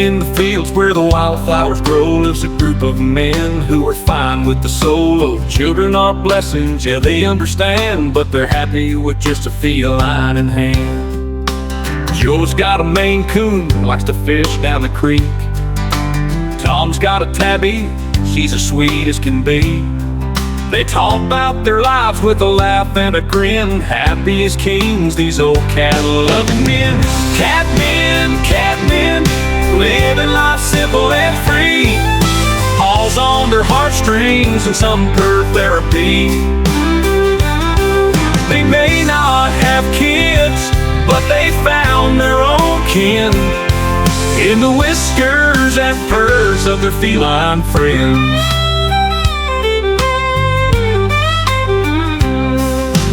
In the fields where the wildflowers grow lives a group of men who are fine with the soul. Oh, children are blessings, yeah, they understand, but they're happy with just a feline in hand. Joe's got a Maine Coon who likes to fish down the creek. Tom's got a tabby, she's as sweet as can be. They talk about their lives with a laugh and a grin. Happy as kings, these old cattle-loving men. Catmen, catmen, living life simple and free. Pulls on their heartstrings and some per therapy. They may not have kids, but they found their own kin in the whiskers and furs of their feline friends.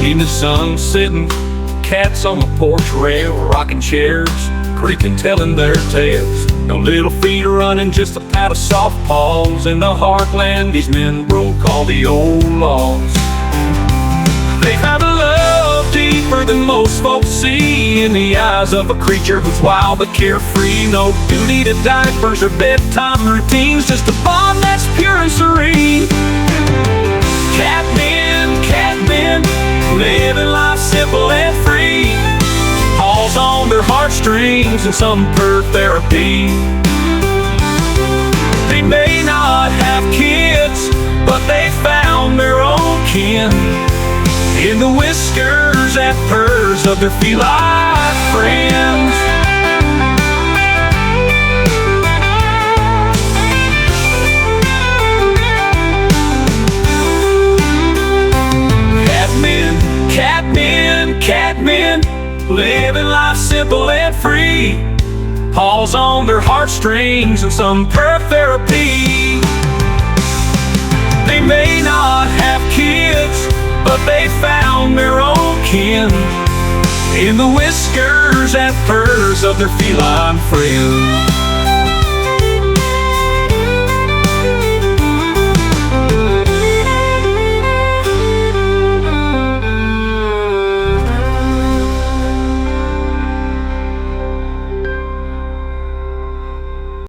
In the sun sitting, cats on the porch rail, rocking chairs, creaking, telling their tales. No little feet are running, just a pat of soft paws. In the heartland, these men broke all the old laws. They have a love deeper than most folks see in the eyes of a creature who's wild but carefree. No duty to diapers or bedtime routines, just a bond that's pure and serene. Catmen, catmen, living life simple and free. Pulls on their heartstrings and some per therapy. They may not have kids, but they found their own kin in the whiskers and furs of their feline friends. Catmen, catmen, living life simple and free. Pulls on their heartstrings and some per therapy. They may not have kids, but they found their own kin in the whiskers and furs of their feline friends.